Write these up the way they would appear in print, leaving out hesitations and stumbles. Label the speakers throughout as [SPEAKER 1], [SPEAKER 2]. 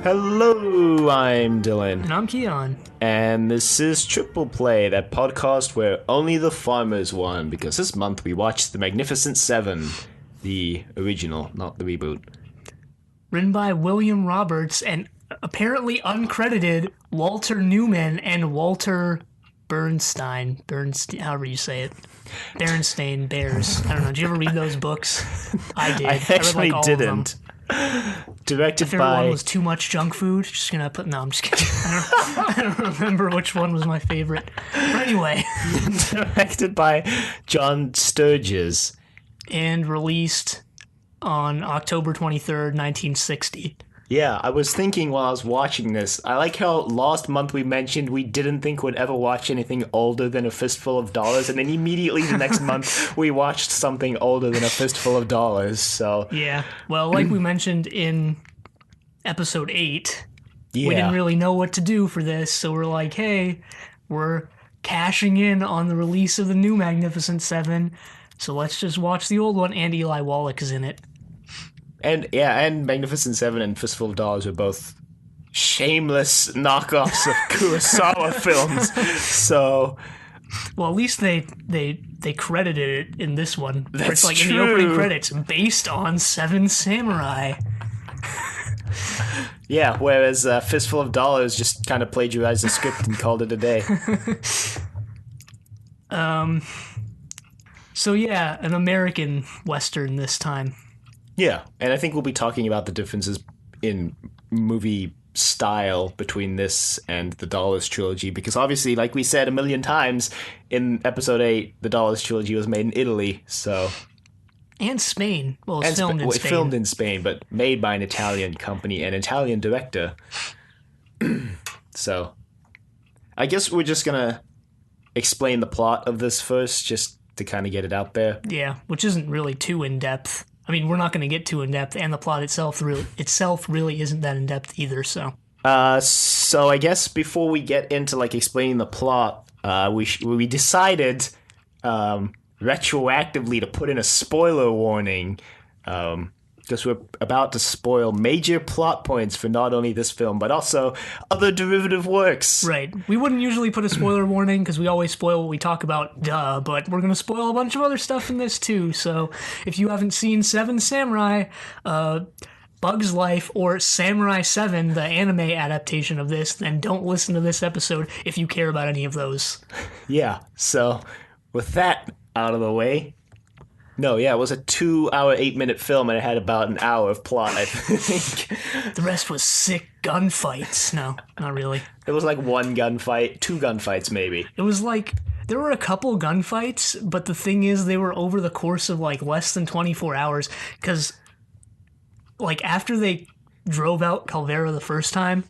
[SPEAKER 1] Hello, I'm Dylan.
[SPEAKER 2] And I'm Keon.
[SPEAKER 1] And this is Triple Play, that podcast where only the farmers won, because this month we watched The Magnificent Seven, the original, not the reboot.
[SPEAKER 2] Written by William Roberts and apparently uncredited Walter Newman and Walter Bernstein, however you say it. Berenstain Bears. I don't know. Did you ever read those books? I did.
[SPEAKER 1] I actually
[SPEAKER 2] read, like, all
[SPEAKER 1] didn't. Directed
[SPEAKER 2] My favorite
[SPEAKER 1] by...
[SPEAKER 2] one was Too Much Junk Food. No, I'm just kidding. I don't remember which one was my favorite. But anyway.
[SPEAKER 1] Directed by John Sturges.
[SPEAKER 2] And released on October 23rd, 1960.
[SPEAKER 1] Yeah, I was thinking while I was watching this, I like how last month we mentioned we didn't think we'd ever watch anything older than A Fistful of Dollars, and then immediately the next month we watched something older than A Fistful of Dollars, so...
[SPEAKER 2] Yeah, well, like we mentioned in episode 8,
[SPEAKER 1] Yeah.
[SPEAKER 2] we didn't really know what to do for this, so we're like, hey, we're cashing in on the release of the new Magnificent Seven, so let's just watch the old one, and Eli Wallach is in it.
[SPEAKER 1] And Magnificent Seven and Fistful of Dollars are both shameless knockoffs of Kurosawa films. So,
[SPEAKER 2] Well, at least they credited it in this one. Where
[SPEAKER 1] That's
[SPEAKER 2] it's like
[SPEAKER 1] true.
[SPEAKER 2] in the opening credits, based on Seven Samurai.
[SPEAKER 1] yeah, whereas Fistful of Dollars just kind of plagiarized the script and called it a day.
[SPEAKER 2] So yeah, an American Western this time.
[SPEAKER 1] Yeah, and I think we'll be talking about the differences in movie style between this and the Dollars trilogy, because obviously, like we said a million times in episode 8, the Dollars trilogy was made in Italy, so...
[SPEAKER 2] And Spain. Well, it's filmed in Spain.
[SPEAKER 1] Filmed in Spain, but made by an Italian company, an Italian director. So, I guess we're just gonna explain the plot of this first, just to kind of get it out there.
[SPEAKER 2] Yeah, which isn't really too in-depth. I mean, we're not going to get too in-depth, and the plot itself really isn't that in-depth either, so...
[SPEAKER 1] So I guess before we get into, like, explaining the plot, we decided retroactively to put in a spoiler warning, because we're about to spoil major plot points for not only this film, but also other derivative works.
[SPEAKER 2] Right. We wouldn't usually put a spoiler warning, because we always spoil what we talk about, but we're going to spoil a bunch of other stuff in this, too, so if you haven't seen Seven Samurai, Bug's Life, or Samurai 7, the anime adaptation of this, then don't listen to this episode if you care about any of those.
[SPEAKER 1] Yeah, so with that out of the way... No, yeah, it was a 2-hour, 8-minute film, and it had about an hour of plot, I think.
[SPEAKER 2] The rest was sick gunfights. No, not really.
[SPEAKER 1] It was like one gunfight, 2 gunfights, maybe.
[SPEAKER 2] It was like, there were a couple gunfights, but the thing is, they were over the course of like less than 24 hours, because like after they drove out Calvera the first time,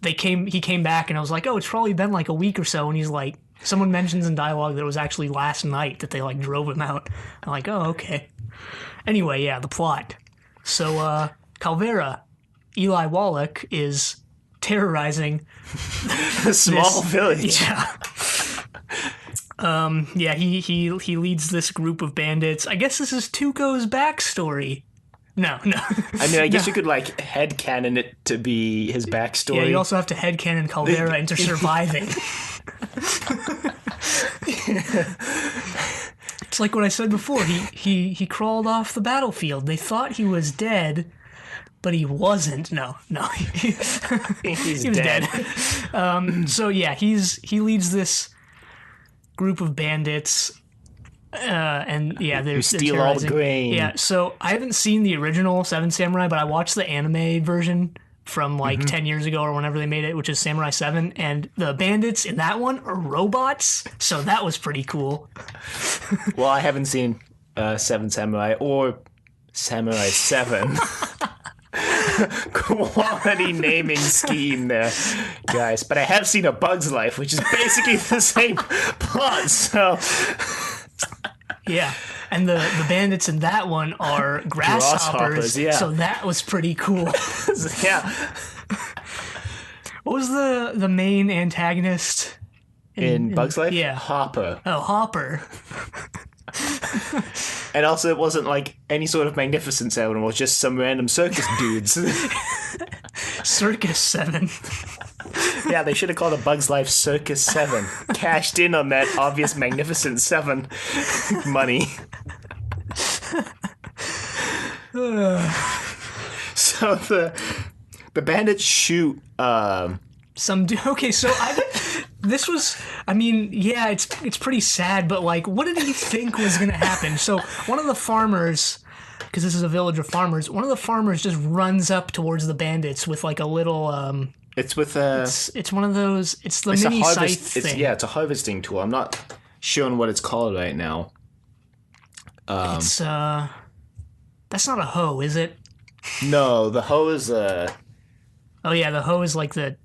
[SPEAKER 2] he came back, and I was like, oh, it's probably been like a week or so, and he's like, someone mentions in dialogue that it was actually last night that they, like, drove him out. I'm like, oh, okay. Anyway, yeah, the plot. So, Calvera, Eli Wallach, is terrorizing
[SPEAKER 1] A small village.
[SPEAKER 2] Yeah. Yeah, he leads this group of bandits. I guess this is Tuco's backstory. No.
[SPEAKER 1] I mean, I guess you could, like, headcanon it to be his backstory.
[SPEAKER 2] Yeah, you also have to headcanon Calvera into surviving. It's like what I said before. He crawled off the battlefield. They thought he was dead, but he wasn't. No. He was dead. So yeah, he leads this group of bandits. And yeah, they're
[SPEAKER 1] steal all the grain.
[SPEAKER 2] Yeah, so I haven't seen the original Seven Samurai, but I watched the anime version from like 10 years ago or whenever they made it, which is Samurai 7, and the bandits in that one are robots, so that was pretty cool.
[SPEAKER 1] Well, I haven't seen Seven Samurai or Samurai 7. Quality naming scheme there, guys. But I have seen A Bug's Life, which is basically the same plot, so...
[SPEAKER 2] Yeah, and the bandits in that one are grasshoppers,
[SPEAKER 1] yeah.
[SPEAKER 2] So that was pretty cool.
[SPEAKER 1] Yeah.
[SPEAKER 2] What was the main antagonist
[SPEAKER 1] in Bug's Life?
[SPEAKER 2] Yeah.
[SPEAKER 1] Hopper.
[SPEAKER 2] Oh, Hopper.
[SPEAKER 1] And also, it wasn't like any sort of Magnificent Seven, it was just some random circus dudes.
[SPEAKER 2] Circus 7.
[SPEAKER 1] Yeah, they should have called it Bug's Life Circus 7. Cashed in on that obvious Magnificent 7 money. So the bandits shoot
[SPEAKER 2] Some dude. Okay, so this was. I mean, yeah, it's pretty sad, but like, what did he think was gonna happen? So one of the farmers, because this is a village of farmers, one of the farmers just runs up towards the bandits with like a little.
[SPEAKER 1] It's with
[SPEAKER 2] It's one of those. It's the
[SPEAKER 1] it's
[SPEAKER 2] mini
[SPEAKER 1] a
[SPEAKER 2] scythe thing.
[SPEAKER 1] it's a harvesting tool. I'm not sure what it's called right now.
[SPEAKER 2] It's that's not a hoe, is it?
[SPEAKER 1] No, the hoe is
[SPEAKER 2] Oh yeah, the hoe is like the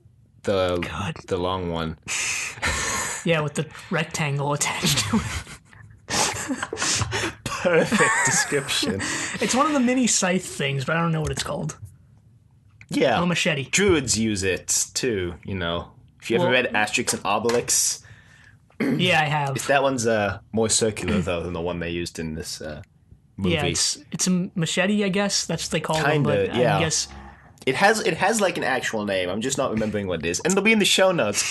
[SPEAKER 1] long one.
[SPEAKER 2] yeah with the rectangle attached to it.
[SPEAKER 1] Perfect description.
[SPEAKER 2] It's one of the mini scythe things, but I don't know what it's called.
[SPEAKER 1] Yeah,
[SPEAKER 2] A machete.
[SPEAKER 1] Druids use it too. You know, if you ever read Asterix and Obelix,
[SPEAKER 2] Yeah, I have.
[SPEAKER 1] that one's more circular though than the one they used in this movie.
[SPEAKER 2] Yeah, it's a machete, I guess. That's what they call them.
[SPEAKER 1] Kinda,
[SPEAKER 2] But
[SPEAKER 1] yeah.
[SPEAKER 2] I guess
[SPEAKER 1] It has like an actual name. I'm just not remembering what it is, and it'll be in the show notes.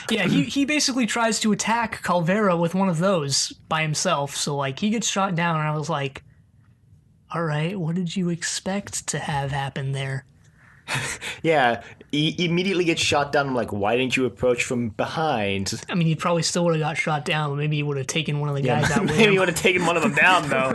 [SPEAKER 2] yeah. He basically tries to attack Calvera with one of those by himself. So like he gets shot down, and I was like, "All right, what did you expect to have happen there?"
[SPEAKER 1] Yeah, he immediately gets shot down. I'm like, why didn't you approach from behind?
[SPEAKER 2] I mean, he probably still would have got shot down, but maybe he would have taken one of the guys out with
[SPEAKER 1] Maybe
[SPEAKER 2] him.
[SPEAKER 1] he would have taken one of them down though.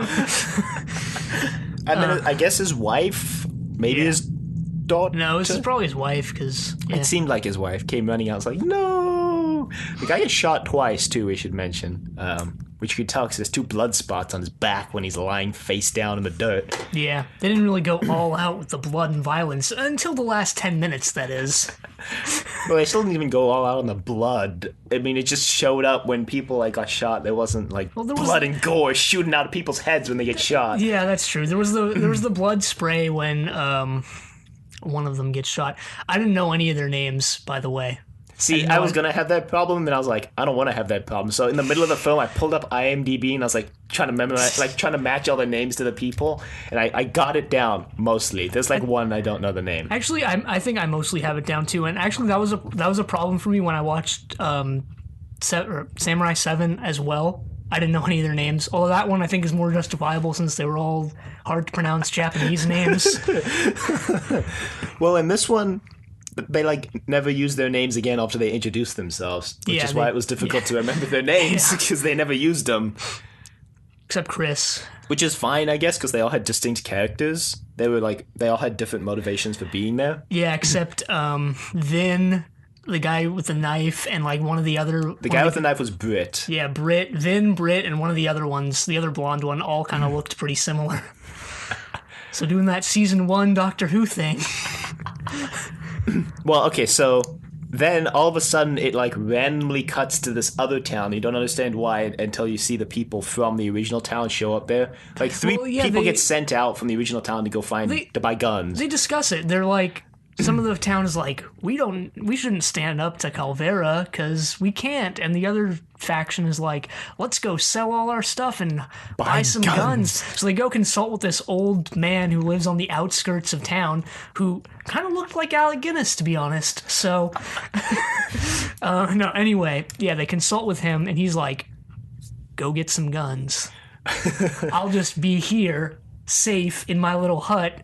[SPEAKER 1] And then I guess his wife, maybe
[SPEAKER 2] Yeah.
[SPEAKER 1] his daughter.
[SPEAKER 2] No, this is probably his wife, because
[SPEAKER 1] It seemed like his wife came running out. I was like, no. The guy gets shot twice too. We should mention, which you could tell because there's 2 blood spots on his back when he's lying face down in the dirt.
[SPEAKER 2] yeah, they didn't really go all out with the blood and violence until the last 10 minutes. That is.
[SPEAKER 1] Well, they still didn't even go all out on the blood. I mean, it just showed up when people like got shot. There wasn't like
[SPEAKER 2] there was-
[SPEAKER 1] blood and gore shooting out of people's heads when they get shot.
[SPEAKER 2] Yeah, that's true. There was the blood spray when one of them gets shot. I didn't know any of their names, by the way.
[SPEAKER 1] See, I was gonna have that problem, and I was like, I don't want to have that problem. So in the middle of the film, I pulled up IMDb, and I was like trying to memorize, like trying to match all the names to the people, and I got it down mostly. There's like one I don't know the name.
[SPEAKER 2] Actually, I think I mostly have it down too. And actually, that was a problem for me when I watched Samurai 7 as well. I didn't know any of their names. Although that one I think is more justifiable since they were all hard to pronounce Japanese names.
[SPEAKER 1] Well, in this one, they like never used their names again after they introduced themselves, which is why it was difficult to remember their names because they never used them.
[SPEAKER 2] Except Chris.
[SPEAKER 1] Which is fine, I guess, because they all had distinct characters. They all had different motivations for being there.
[SPEAKER 2] Yeah, except Vin, the guy with the knife, and like one of the other.
[SPEAKER 1] The guy with the knife was Brit.
[SPEAKER 2] Yeah, Vin, Britt, and one of the other ones, the other blonde one, all kind of looked pretty similar. So doing that season 1 Doctor Who thing.
[SPEAKER 1] Well, okay, so then all of a sudden it like randomly cuts to this other town. You don't understand why until you see the people from the original town show up there. Like 3 people get sent out from the original town to go to buy guns.
[SPEAKER 2] They discuss it. They're like, some of the town is like, we shouldn't stand up to Calvera because we can't. And the other faction is like, let's go sell all our stuff and buy some guns. So they go consult with this old man who lives on the outskirts of town who kind of looked like Alec Guinness, to be honest. So, no, anyway, yeah, they consult with him and he's like, go get some guns. I'll just be here, safe in my little hut,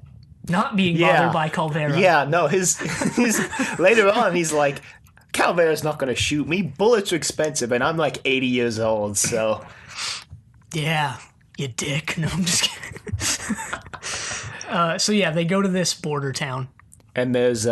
[SPEAKER 2] not being bothered by Calvera.
[SPEAKER 1] Yeah, no, his later on he's like, Calvera's not gonna shoot me. Bullets are expensive, and I'm like 80 years old, so
[SPEAKER 2] yeah, you dick. No, I'm just kidding. So yeah, they go to this border town,
[SPEAKER 1] and there's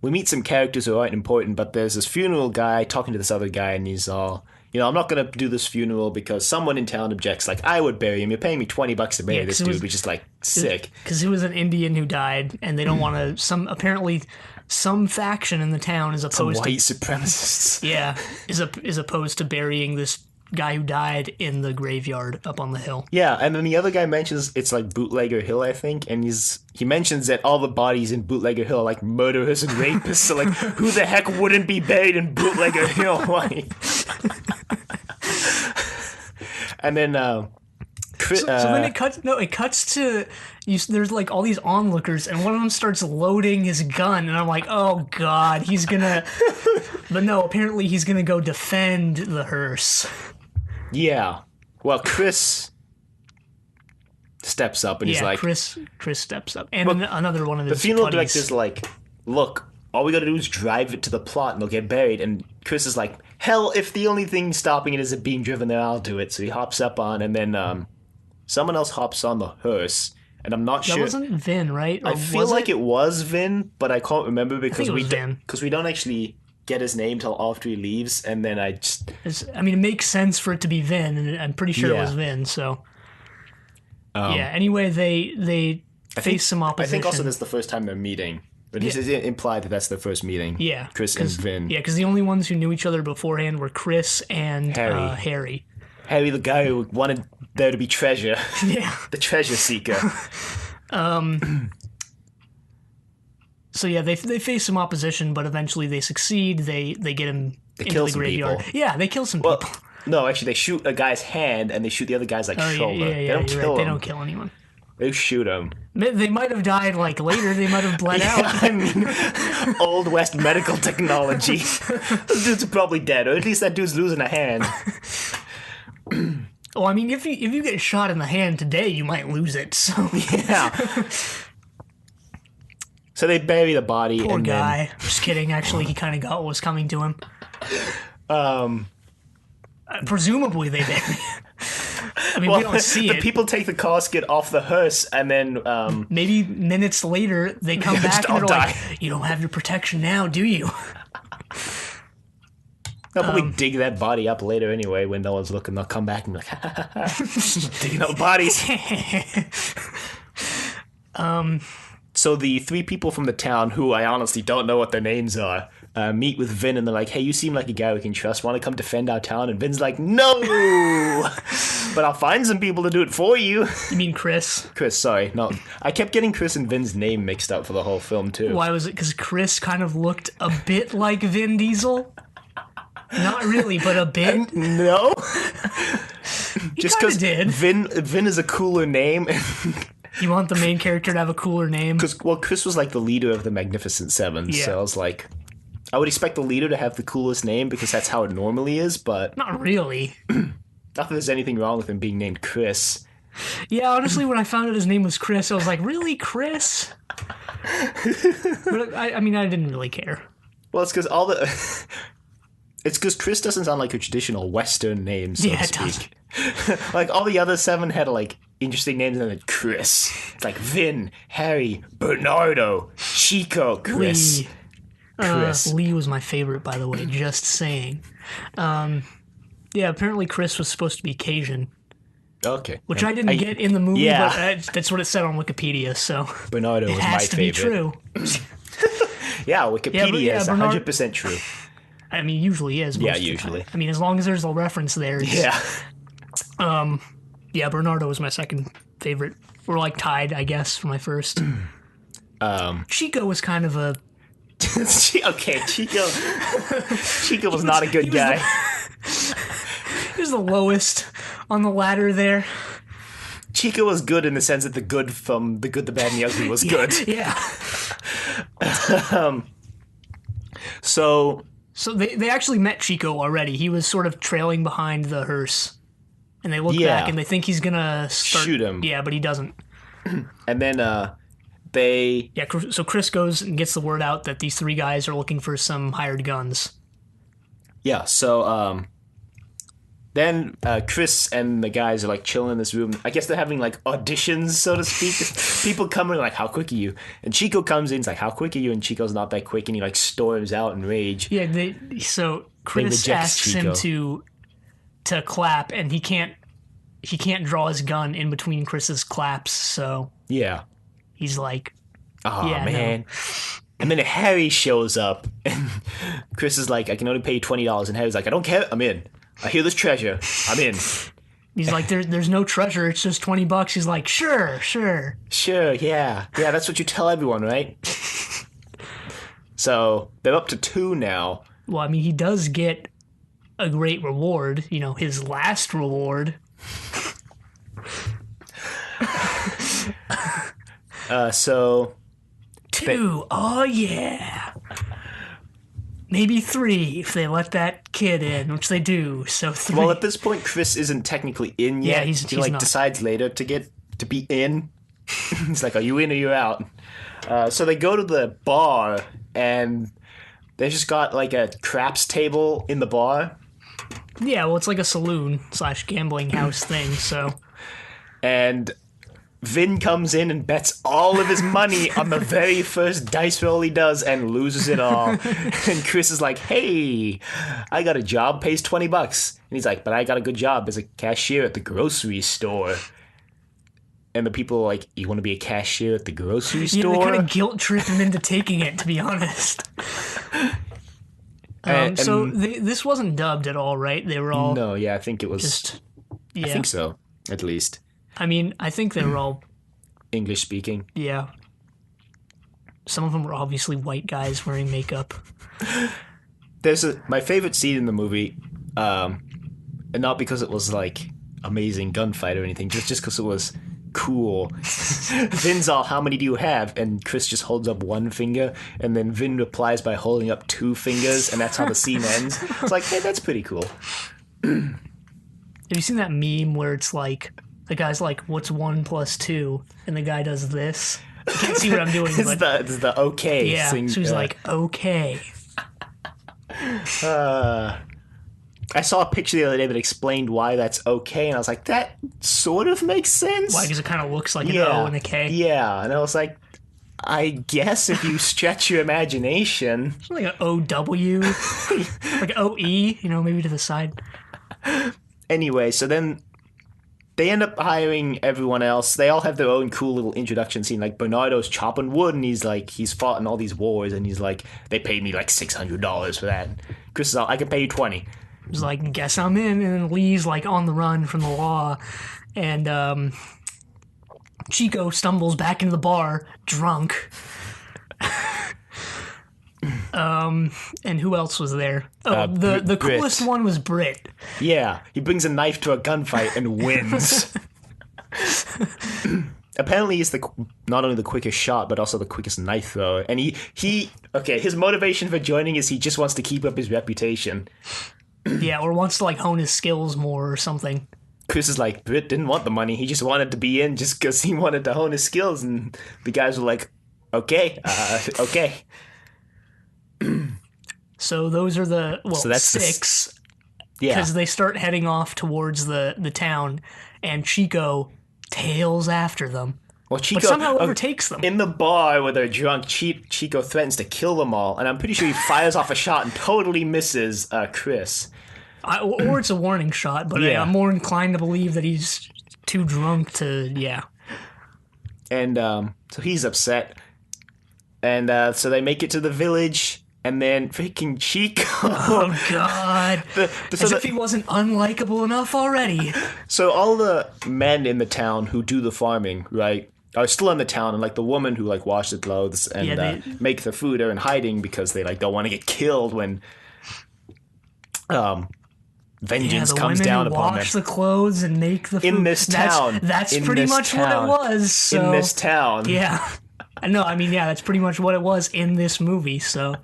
[SPEAKER 1] we meet some characters who aren't important, but there's this funeral guy talking to this other guy, and he's all, I'm not going to do this funeral because someone in town objects. Like, I would bury him. You're paying me $20 to bury this dude, which is like sick.
[SPEAKER 2] Because he was an Indian who died, and they don't want to. Apparently, some faction in the town is opposed
[SPEAKER 1] to white supremacists.
[SPEAKER 2] Yeah, is opposed to burying this guy who died in the graveyard up on the hill.
[SPEAKER 1] Yeah, and then the other guy mentions it's like Bootlegger Hill, I think, and he mentions that all the bodies in Bootlegger Hill are like murderers and rapists. So like, who the heck wouldn't be buried in Bootlegger Hill? Like. And then Chris,
[SPEAKER 2] So then it cuts. No, it cuts to there's like all these onlookers, and one of them starts loading his gun, and I'm like, oh god, he's gonna. But no, apparently he's gonna go defend the hearse.
[SPEAKER 1] yeah. Well, Chris steps up and he's like,
[SPEAKER 2] Chris steps up, and another one of his
[SPEAKER 1] the funeral
[SPEAKER 2] buddies.
[SPEAKER 1] director's like, look, all we gotta do is drive it to the plot and they'll get buried. And Chris is like, hell, if the only thing stopping it is it being driven there, I'll do it. So he hops up on, and then someone else hops on the hearse, and I'm not sure.
[SPEAKER 2] That wasn't Vin, right? Or
[SPEAKER 1] I feel like it was Vin, but I can't remember because we don't actually get his name till after he leaves, and then
[SPEAKER 2] it makes sense for it to be Vin, and I'm pretty sure it was Vin. So anyway, they face some opposition.
[SPEAKER 1] I think also this is the first time they're meeting. But it's implied that that's their first meeting.
[SPEAKER 2] Yeah.
[SPEAKER 1] Chris and Vin.
[SPEAKER 2] Yeah, because the only ones who knew each other beforehand were Chris and Harry.
[SPEAKER 1] Harry, the guy who wanted there to be treasure.
[SPEAKER 2] Yeah.
[SPEAKER 1] The treasure seeker.
[SPEAKER 2] So yeah, they face some opposition, but eventually they succeed. They get him into the graveyard.
[SPEAKER 1] People.
[SPEAKER 2] Yeah, they kill some people.
[SPEAKER 1] No, actually, they shoot a guy's hand, and they shoot the other guy's shoulder.
[SPEAKER 2] Yeah,
[SPEAKER 1] they don't kill him.
[SPEAKER 2] They don't kill anyone.
[SPEAKER 1] They shoot him.
[SPEAKER 2] They might have died later. They might have bled out.
[SPEAKER 1] I mean, Old West medical technology. This dude's probably dead, or at least that dude's losing a hand.
[SPEAKER 2] Well, I mean, if you get shot in the hand today, you might lose it. So
[SPEAKER 1] yeah. So they bury the body.
[SPEAKER 2] Poor guy. Just kidding. Actually, he kind of got what was coming to him. Presumably, they bury it. I mean, we don't see
[SPEAKER 1] it. The people take the casket off the hearse, and then
[SPEAKER 2] maybe minutes later they come back and they're like, "You don't have your protection now, do you?"
[SPEAKER 1] They'll probably dig that body up later anyway when no one's looking. They'll come back and be like, digging up bodies. So the three people from the town, who I honestly don't know what their names are, meet with Vin, and they're like, hey, you seem like a guy we can trust. Want to come defend our town? And Vin's like, no! But I'll find some people to do it for you.
[SPEAKER 2] You mean Chris?
[SPEAKER 1] Chris, sorry. No, I kept getting Chris and Vin's name mixed up for the whole film, too.
[SPEAKER 2] Why was it? Because Chris kind of looked a bit like Vin Diesel? Not really, but a bit.
[SPEAKER 1] No.
[SPEAKER 2] Just because
[SPEAKER 1] Vin is a cooler name.
[SPEAKER 2] You want the main character to have a cooler name?
[SPEAKER 1] Because, well, Chris was like the leader of the Magnificent Seven, so I was like, I would expect the leader to have the coolest name because that's how it normally is, but...
[SPEAKER 2] Not really.
[SPEAKER 1] Not that there's anything wrong with him being named Chris.
[SPEAKER 2] Yeah, honestly, when I found out his name was Chris, I was like, really, Chris? But I mean, I didn't really care.
[SPEAKER 1] Well, it's because it's because Chris doesn't sound like a traditional Western name, so to speak. Like, all the other seven had, like, interesting names, and then Chris. It's like Vin, Harry, Bernardo, Chico, Chris.
[SPEAKER 2] Lee. Chris. Lee was my favorite, by the way, just saying. Yeah, apparently Chris was supposed to be Cajun.
[SPEAKER 1] Okay.
[SPEAKER 2] Which I didn't get in the movie, but that's what it said on Wikipedia, so...
[SPEAKER 1] Bernardo was my favorite.
[SPEAKER 2] It has to be true.
[SPEAKER 1] Yeah, Wikipedia is 100% true.
[SPEAKER 2] I mean, usually is.
[SPEAKER 1] Yeah, usually.
[SPEAKER 2] I mean, as long as there's a reference there.
[SPEAKER 1] Yeah.
[SPEAKER 2] Yeah, Bernardo was my second favorite. We're like tied, I guess, for my first. Chico was kind of a...
[SPEAKER 1] Chico was not a good guy.
[SPEAKER 2] He was the lowest on the ladder there.
[SPEAKER 1] Chico was good in the sense that the good from The Good, the Bad, and the Ugly was good.
[SPEAKER 2] Yeah.
[SPEAKER 1] So
[SPEAKER 2] they actually met Chico already. He was sort of trailing behind the hearse. And they look back and they think he's gonna
[SPEAKER 1] shoot him.
[SPEAKER 2] Yeah, but he doesn't.
[SPEAKER 1] And then they...
[SPEAKER 2] Yeah, so Chris goes and gets the word out that these three guys are looking for some hired guns.
[SPEAKER 1] Yeah, so then Chris and the guys are like chilling in this room. I guess they're having like auditions, so to speak. People come in like, how quick are you? And Chico comes in, he's like, how quick are you? And Chico's not that quick, and he like storms out in rage.
[SPEAKER 2] Yeah, so Chris asks him to clap, and he can't draw his gun in between Chris's claps, so he's like,
[SPEAKER 1] oh man. No. And then Harry shows up, and Chris is like, I can only pay you $20, and Harry's like, I don't care, I'm in. I hear this treasure, I'm in.
[SPEAKER 2] He's like, there's no treasure, it's just $20. He's like, sure,
[SPEAKER 1] yeah, that's what you tell everyone, right? So they're up to 2 now.
[SPEAKER 2] Well, I mean, he does get a great reward, his last reward.
[SPEAKER 1] So
[SPEAKER 2] 2. Oh, yeah. Maybe 3 if they let that kid in, which they do. So 3.
[SPEAKER 1] well, at this point, Chris isn't technically in yet.
[SPEAKER 2] Yeah, he's
[SPEAKER 1] he like
[SPEAKER 2] not.
[SPEAKER 1] decides later to be in. He's like, "Are you in or you out?" So they go to the bar, and they just got like a craps table in the bar,
[SPEAKER 2] Yeah, well, it's like a saloon / gambling house thing, so.
[SPEAKER 1] and Vin comes in and bets all of his money on the very first dice roll he does and loses it all. And Chris is like, "Hey, I got a job, pays $20." And he's like, "But I got a good job as a cashier at the grocery store." And the people are like, "You want to be a cashier at the grocery
[SPEAKER 2] Yeah,
[SPEAKER 1] store?"
[SPEAKER 2] they kind of guilt trip him into taking it, to be honest. So this wasn't dubbed at all, right? They were all
[SPEAKER 1] No, yeah, I think it was.
[SPEAKER 2] just. Yeah.
[SPEAKER 1] I think so, at least.
[SPEAKER 2] I mean, I think they were all.
[SPEAKER 1] English speaking.
[SPEAKER 2] Yeah. Some of them were obviously white guys wearing makeup.
[SPEAKER 1] There's my favorite scene in the movie, and not because it was like amazing gunfight or anything, just because it was cool. Vin's all, "How many do you have?" And Chris just holds up one finger, and then Vin replies by holding up 2 fingers, and that's how the scene ends. It's like, hey, that's pretty cool.
[SPEAKER 2] Have you seen that meme where it's like the guy's like, "What's 1 + 2?" and the guy does this? I can't see what I'm doing,
[SPEAKER 1] It's
[SPEAKER 2] but
[SPEAKER 1] the okay.
[SPEAKER 2] yeah.
[SPEAKER 1] Thing,
[SPEAKER 2] So he's like, "Okay."
[SPEAKER 1] I saw a picture the other day that explained why that's okay, and I was like, that sort of makes sense.
[SPEAKER 2] Why? Because it kind of looks like an O and a K.
[SPEAKER 1] Yeah, and I was like, I guess if you stretch your imagination.
[SPEAKER 2] It's like an OW, like OE, maybe to the side.
[SPEAKER 1] Anyway, so then they end up hiring everyone else. They all have their own cool little introduction scene. Like Bernardo's chopping wood, and he's fought in all these wars, and he's like, "They paid me like $600 for that." And Chris is all, "I can pay you 20."
[SPEAKER 2] He's like, "Guess I'm in," and then Lee's like on the run from the law, and Chico stumbles back into the bar drunk. And who else was there? Oh, the coolest
[SPEAKER 1] Brit.
[SPEAKER 2] one was Brit.
[SPEAKER 1] Yeah, he brings a knife to a gunfight and wins. Apparently, he's not only the quickest shot, but also the quickest knife thrower. And his motivation for joining is he just wants to keep up his reputation.
[SPEAKER 2] Yeah, or wants to like hone his skills more or something.
[SPEAKER 1] Chris is like, Britt didn't want the money. He just wanted to be in just because he wanted to hone his skills. And the guys were like, okay.
[SPEAKER 2] So those are that's 6.
[SPEAKER 1] Yeah.
[SPEAKER 2] Because they start heading off towards the town, and Chico tails after them.
[SPEAKER 1] Well, Chico
[SPEAKER 2] But somehow overtakes them.
[SPEAKER 1] In the bar where they're drunk, Chico threatens to kill them all. And I'm pretty sure he fires off a shot and totally misses Chris.
[SPEAKER 2] Or it's a warning shot, but
[SPEAKER 1] Yeah.
[SPEAKER 2] I'm more inclined to believe that he's too drunk to, yeah.
[SPEAKER 1] And so he's upset. And so they make it to the village, and then freaking Chico.
[SPEAKER 2] Oh, God. As if he wasn't unlikable enough already.
[SPEAKER 1] So all the men in the town who do the farming, right, are still in the town, and like the woman who like wash the clothes and make the food are in hiding because they like don't want to get killed when vengeance comes down upon them.
[SPEAKER 2] Wash the clothes and make the food.
[SPEAKER 1] In this town.
[SPEAKER 2] That's pretty much what it was. So.
[SPEAKER 1] In this town.
[SPEAKER 2] Yeah. No, I mean, yeah, that's pretty much what it was in this movie. So,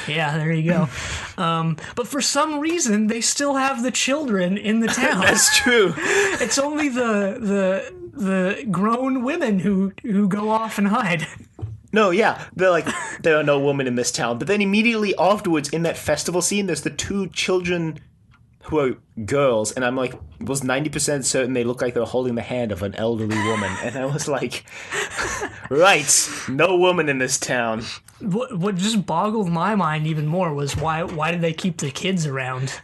[SPEAKER 2] yeah, there you go. But for some reason, they still have the children in the town.
[SPEAKER 1] That's true.
[SPEAKER 2] It's only the grown women who go off and hide.
[SPEAKER 1] No, yeah, they're like, there are no women in this town. But then immediately afterwards, in that festival scene, there's the 2 children who are girls, and I'm like, was 90% certain they look like they're holding the hand of an elderly woman. And I was like, right, no woman in this town.
[SPEAKER 2] What just boggled my mind even more was why did they keep the kids around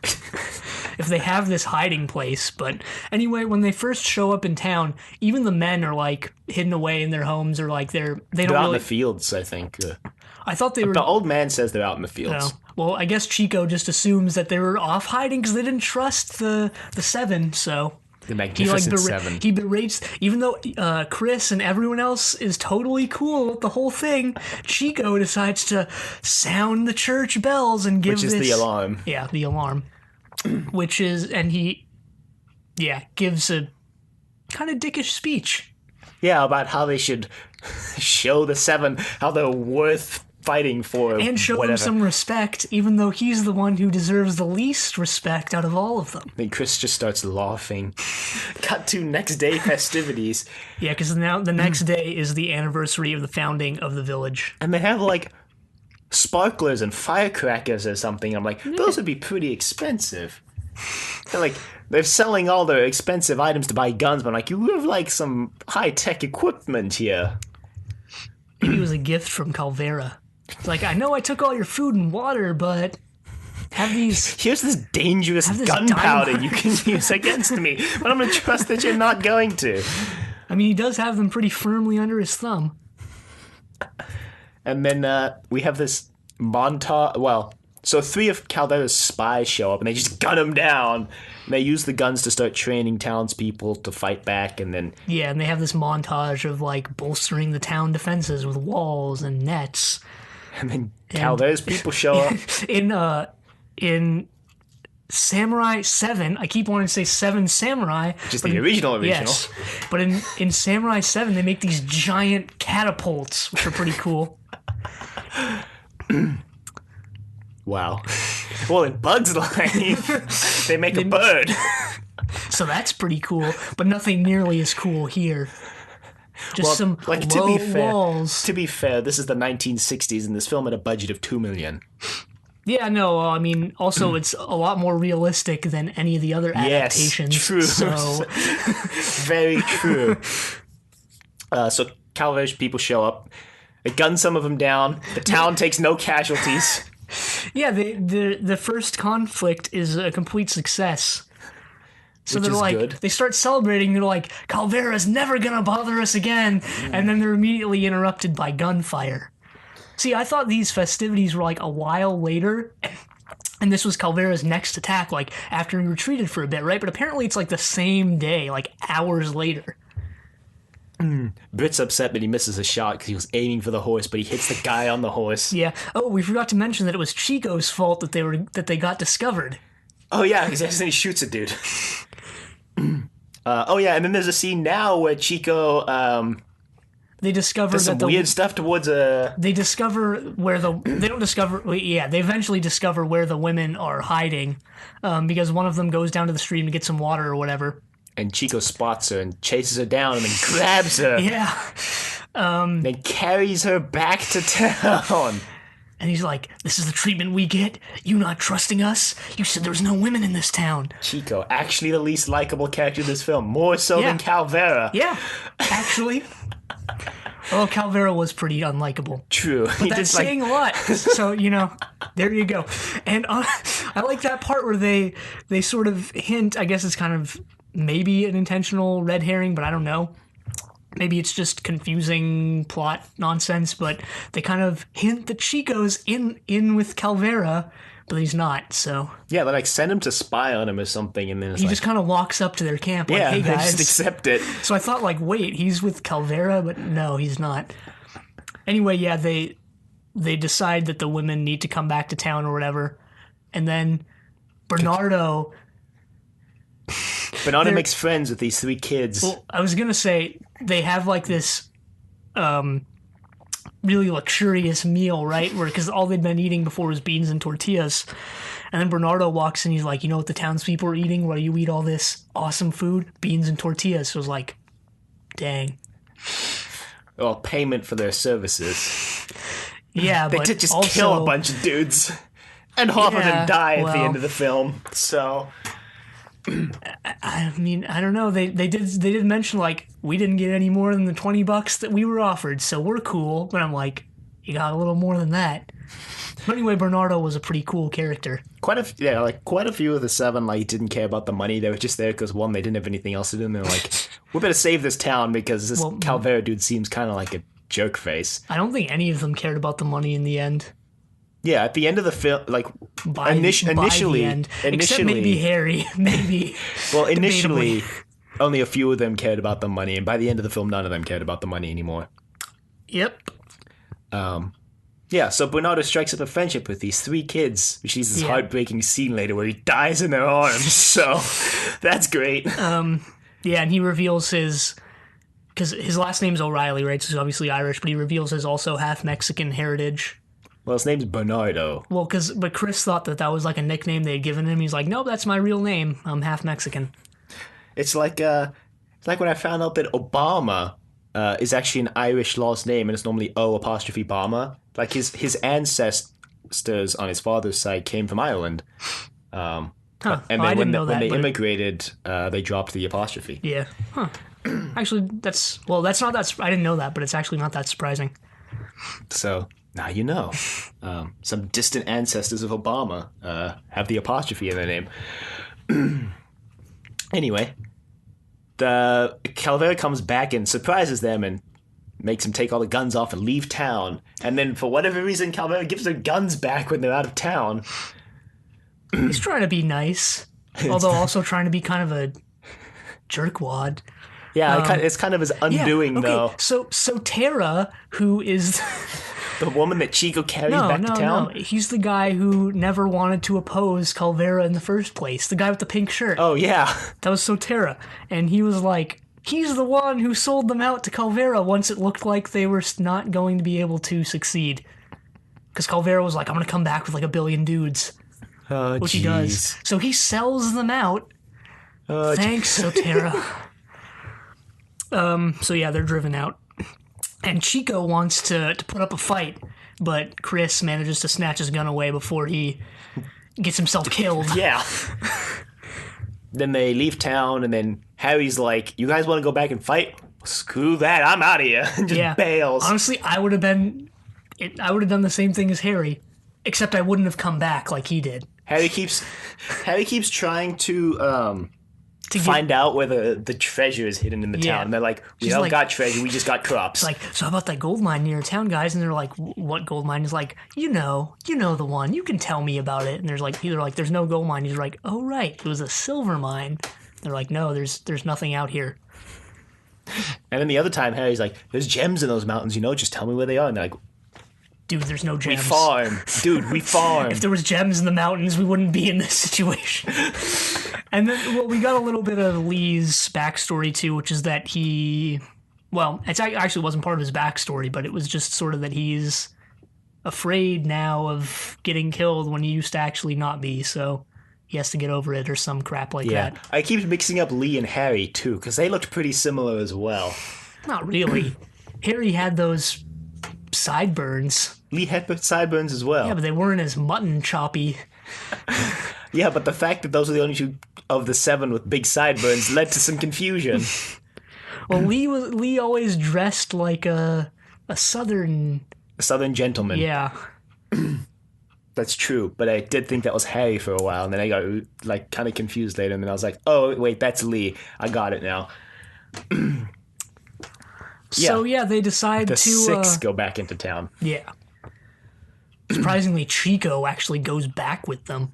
[SPEAKER 2] if they have this hiding place? But anyway, when they first show up in town, even the men are like hidden away in their homes, or like they don't
[SPEAKER 1] They're out
[SPEAKER 2] really.
[SPEAKER 1] in the fields, I think.
[SPEAKER 2] I thought they were.
[SPEAKER 1] The old man says they're out in the fields.
[SPEAKER 2] No. Well, I guess Chico just assumes that they were off hiding because they didn't trust the 7. So
[SPEAKER 1] The Magnificent Seven.
[SPEAKER 2] He berates, even though Chris and everyone else is totally cool with the whole thing. Chico decides to sound the church bells and give
[SPEAKER 1] Which is the alarm.
[SPEAKER 2] Yeah, the alarm. Which is, and he, gives a kind of dickish speech.
[SPEAKER 1] Yeah, about how they should show the seven how they're worth fighting for.
[SPEAKER 2] And show
[SPEAKER 1] whatever.
[SPEAKER 2] him some respect, even though he's the one who deserves the least respect out of all of them.
[SPEAKER 1] Then Chris just starts laughing. Cut to next day festivities.
[SPEAKER 2] Yeah, because now the next day is the anniversary of the founding of the village.
[SPEAKER 1] And they have, like, sparklers and firecrackers or something. I'm like, those would be pretty expensive. They're selling all their expensive items to buy guns, but I'm like, you have, like, some high-tech equipment here.
[SPEAKER 2] Maybe it was a gift from Calvera. It's like, I know I took all your food and water, but have these...
[SPEAKER 1] Here's this dangerous gunpowder you can use against me, but I'm going to trust that you're not going to.
[SPEAKER 2] I mean, he does have them pretty firmly under his thumb.
[SPEAKER 1] And then we have this montage... Well, so 3 of Calvera's spies show up, and they just gun him down. And they use the guns to start training townspeople to fight back, and then...
[SPEAKER 2] Yeah, and they have this montage of, like, bolstering the town defenses with walls and nets.
[SPEAKER 1] And then Calvera's people show up.
[SPEAKER 2] In Samurai 7, I keep wanting to say 7 Samurai.
[SPEAKER 1] Just the original.
[SPEAKER 2] Yes. But in Samurai 7, they make these giant catapults, which are pretty cool.
[SPEAKER 1] Wow. Well, in Bug's Life, they make a bird.
[SPEAKER 2] So that's pretty cool, but nothing nearly as cool here. Just some low walls.
[SPEAKER 1] To be fair, this is the 1960s, and this film had a budget of $2 million.
[SPEAKER 2] Yeah, no, I mean, also it's a lot more realistic than any of the other adaptations.
[SPEAKER 1] Yes, true.
[SPEAKER 2] So.
[SPEAKER 1] Very true. So Calvera's people show up. They gun some of them down. The town takes no casualties.
[SPEAKER 2] Yeah, the first conflict is a complete success. So
[SPEAKER 1] Which
[SPEAKER 2] they're
[SPEAKER 1] is
[SPEAKER 2] like,
[SPEAKER 1] good.
[SPEAKER 2] They start celebrating. They're like, Calvera's never gonna bother us again. And then they're immediately interrupted by gunfire. See, I thought these festivities were like a while later, and this was Calvera's next attack, like after he retreated for a bit, right? But apparently it's like the same day, like hours later.
[SPEAKER 1] Britt's upset that he misses a shot because he was aiming for the horse, but he hits the guy on the horse.
[SPEAKER 2] Yeah. Oh, we forgot to mention that it was Chico's fault that they got discovered.
[SPEAKER 1] Oh yeah, because then he shoots a dude. Oh yeah, and then there's a scene now where Chico
[SPEAKER 2] they discover
[SPEAKER 1] does some
[SPEAKER 2] that
[SPEAKER 1] weird stuff towards a...
[SPEAKER 2] They discover where they don't discover... Yeah, they eventually discover where the women are hiding because one of them goes down to the stream to get some water or whatever.
[SPEAKER 1] And Chico spots her and chases her down and then grabs her.
[SPEAKER 2] Yeah.
[SPEAKER 1] Then carries her back to town.
[SPEAKER 2] And he's like, this is the treatment we get? You not trusting us? You said there was no women in this town.
[SPEAKER 1] Chico, actually the least likable character in this film. More so than Calvera.
[SPEAKER 2] Yeah, actually. Well, Calvera was pretty unlikable.
[SPEAKER 1] True.
[SPEAKER 2] But that's saying a lot. So, there you go. And I like that part where they sort of hint, I guess it's kind of maybe an intentional red herring, but I don't know. Maybe it's just confusing plot nonsense, but they kind of hint that Chico's in with Calvera, but he's not, so...
[SPEAKER 1] Yeah, they send him to spy on him or something, and then
[SPEAKER 2] he just kind of walks up to their camp like, hey
[SPEAKER 1] they
[SPEAKER 2] guys.
[SPEAKER 1] just accept it.
[SPEAKER 2] So I thought, wait, he's with Calvera, but no, he's not. Anyway, yeah, they decide that the women need to come back to town or whatever, and then Bernardo
[SPEAKER 1] makes friends with these 3 kids.
[SPEAKER 2] Well, I was gonna say they have this really luxurious meal, right? Because all they'd been eating before was beans and tortillas. And then Bernardo walks in, he's like, you know what the townspeople are eating while you eat all this awesome food? Beans and tortillas. So I was like, dang.
[SPEAKER 1] Well, payment for their services.
[SPEAKER 2] Yeah,
[SPEAKER 1] they
[SPEAKER 2] but
[SPEAKER 1] did just
[SPEAKER 2] also,
[SPEAKER 1] kill a bunch of dudes. And half of them die at the end of the film. So...
[SPEAKER 2] I mean, I don't know. They did mention we didn't get any more than the $20 that we were offered, so we're cool. But I'm like, you got a little more than that. But anyway, Bernardo was a pretty cool character.
[SPEAKER 1] Quite a few of the 7 didn't care about the money. They were just there because one, they didn't have anything else to do, and they're like, we better save this town because this Calvera dude seems kind of like a jerk face.
[SPEAKER 2] I don't think any of them cared about the money in the end.
[SPEAKER 1] Yeah, at the end of the film, initially,
[SPEAKER 2] except maybe Harry, maybe.
[SPEAKER 1] Well, initially, only a few of them cared about the money, and by the end of the film, none of them cared about the money anymore.
[SPEAKER 2] Yep.
[SPEAKER 1] Yeah, so Bernardo strikes up a friendship with these 3 kids, which leads this heartbreaking scene later where he dies in their arms. So that's great.
[SPEAKER 2] Yeah, and he reveals his because his last name's O'Reilly, right? So he's obviously Irish, but he reveals his also half Mexican heritage.
[SPEAKER 1] Well, his name's Bernardo.
[SPEAKER 2] Well, but Chris thought that was like a nickname they had given him. He's like, nope, that's my real name. I'm half Mexican.
[SPEAKER 1] It's like when I found out that Obama is actually an Irish last name, and it's normally O''Bama. Like his ancestors on his father's side came from Ireland. And then
[SPEAKER 2] I didn't know
[SPEAKER 1] when
[SPEAKER 2] that,
[SPEAKER 1] they immigrated, they dropped the apostrophe.
[SPEAKER 2] Yeah. Huh. Actually, that's not that. I didn't know that, but it's actually not that surprising.
[SPEAKER 1] So now you know. Some distant ancestors of Obama have the apostrophe in their name. Anyway, the Calavera comes back and surprises them and makes them take all the guns off and leave town. And then for whatever reason, Calavera gives their guns back when they're out of town.
[SPEAKER 2] He's trying to be nice, although also trying to be kind of a jerkwad.
[SPEAKER 1] Yeah, it's kind of his undoing, though.
[SPEAKER 2] So Tara, who is
[SPEAKER 1] the woman that Chico carried back to town?
[SPEAKER 2] No, he's the guy who never wanted to oppose Calvera in the first place. The guy with the pink shirt.
[SPEAKER 1] Oh, yeah.
[SPEAKER 2] That was Sotera. And he was like, he's the one who sold them out to Calvera once it looked like they were not going to be able to succeed. Because Calvera was like, I'm going to come back with like 1 billion dudes.
[SPEAKER 1] Oh,
[SPEAKER 2] which he does. So he sells them out. Thanks, Sotera. So yeah, they're driven out. And Chico wants to put up a fight, but Chris manages to snatch his gun away before he gets himself killed.
[SPEAKER 1] Yeah. Then they leave town, and then Harry's like, you guys want to go back and fight? Screw that, I'm out of here. And just bails.
[SPEAKER 2] Honestly, I would have done the same thing as Harry, except I wouldn't have come back like he did.
[SPEAKER 1] Harry keeps trying to find out where the treasure is hidden in the town. And they're like, we don't got treasure, we just got crops.
[SPEAKER 2] It's like, so how about that gold mine near town, guys? And they're like, what gold mine? He's like, you know the one. You can tell me about it. And they're like, there's no gold mine. He's like, oh right, it was a silver mine. They're like, no, there's nothing out here.
[SPEAKER 1] And then the other time, Harry's like, there's gems in those mountains, just tell me where they are. And they're like,
[SPEAKER 2] dude, there's no gems.
[SPEAKER 1] We farm. Dude, we farm.
[SPEAKER 2] If there was gems in the mountains, we wouldn't be in this situation. And then, we got a little bit of Lee's backstory, too, which is that it actually wasn't part of his backstory, but it was just sort of that he's afraid now of getting killed when he used to actually not be, so he has to get over it or some crap like that.
[SPEAKER 1] I keep mixing up Lee and Harry, too, because they looked pretty similar as well.
[SPEAKER 2] Not really. Harry had those sideburns.
[SPEAKER 1] Lee had sideburns as well.
[SPEAKER 2] Yeah, but they weren't as mutton choppy.
[SPEAKER 1] Yeah, but the fact that those are the only 2 of the 7 with big sideburns led to some confusion.
[SPEAKER 2] Well, Lee always dressed like a southern
[SPEAKER 1] gentleman.
[SPEAKER 2] Yeah.
[SPEAKER 1] That's true, but I did think that was Harry for a while, and then I got kind of confused later, and then I was like, oh wait, that's Lee. I got it now.
[SPEAKER 2] So they decide
[SPEAKER 1] the
[SPEAKER 2] to
[SPEAKER 1] 6 go back into town.
[SPEAKER 2] Yeah. Surprisingly, Chico actually goes back with them.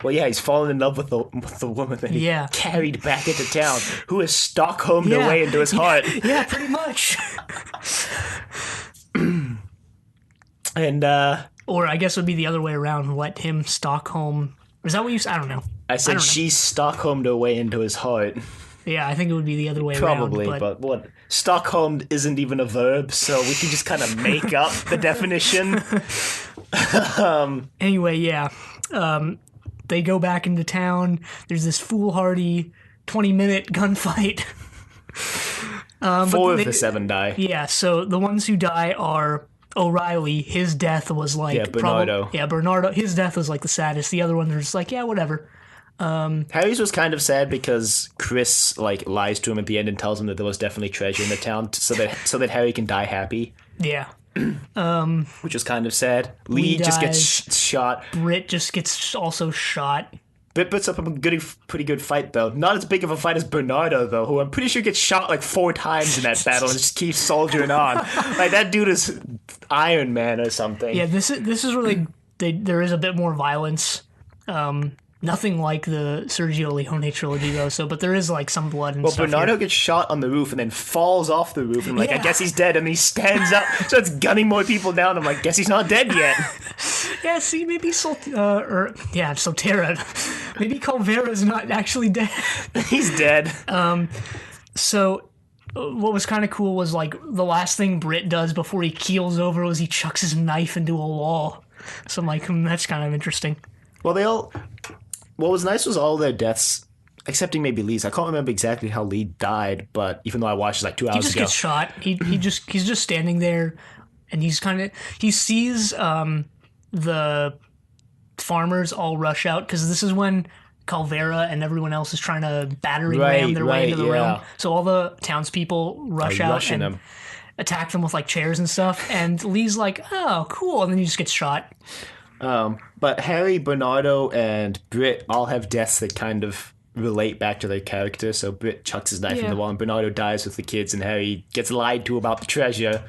[SPEAKER 1] Well, yeah, he's fallen in love with the woman that he carried back into town, who has Stockholmed her way into his heart.
[SPEAKER 2] Yeah, pretty much.
[SPEAKER 1] And
[SPEAKER 2] or I guess it would be the other way around. Let him Stockholm. Is that what you said? I don't know.
[SPEAKER 1] I said she Stockholmed her way into his heart.
[SPEAKER 2] Yeah, I think it would be the other way
[SPEAKER 1] Probably,
[SPEAKER 2] around.
[SPEAKER 1] but what? Stockholm isn't even a verb, so we can just kind of make up the definition.
[SPEAKER 2] Anyway, yeah. They go back into town. There's this foolhardy 20-minute gunfight.
[SPEAKER 1] 4 of the 7 die.
[SPEAKER 2] Yeah, so the ones who die are O'Reilly. His death was like...
[SPEAKER 1] Yeah, Bernardo.
[SPEAKER 2] Bernardo. His death was like the saddest. The other ones are just like, yeah, whatever.
[SPEAKER 1] Harry's was kind of sad because Chris lies to him at the end and tells him that there was definitely treasure in the town, so that Harry can die happy.
[SPEAKER 2] Yeah.
[SPEAKER 1] Which was kind of sad. Lee just gets shot.
[SPEAKER 2] Britt just gets also shot.
[SPEAKER 1] Britt puts up a pretty good fight, though. Not as big of a fight as Bernardo, though, who I'm pretty sure gets shot 4 times in that battle and just keeps soldiering on. That dude is Iron Man or something.
[SPEAKER 2] Yeah, this is where there is a bit more violence. Nothing like the Sergio Leone trilogy, though. But there is some blood and stuff.
[SPEAKER 1] Well, Bernardo gets shot on the roof and then falls off the roof. And I guess he's dead. And he stands up, starts gunning more people down. I'm like, guess he's not dead yet.
[SPEAKER 2] Yeah, see, maybe Sotera. Maybe Calvera's not actually dead.
[SPEAKER 1] He's dead.
[SPEAKER 2] So what was kind of cool was like the last thing Britt does before he keels over was he chucks his knife into a wall. So I'm like, that's kind of interesting.
[SPEAKER 1] Well, what was nice was all their deaths, excepting maybe Lee's. I can't remember exactly how Lee died, but even though I watched it like 2 hours ago.
[SPEAKER 2] He just gets shot. He's just standing there, and he sees the farmers all rush out because this is when Calvera and everyone else is trying to battering ram their way into the room. So all the townspeople rush out and attack them with like chairs and stuff. And Lee's like, "Oh, cool!" And then he just gets shot.
[SPEAKER 1] But Harry, Bernardo, and Britt all have deaths that kind of relate back to their character. So Britt chucks his knife in the wall, and Bernardo dies with the kids, and Harry gets lied to about the treasure.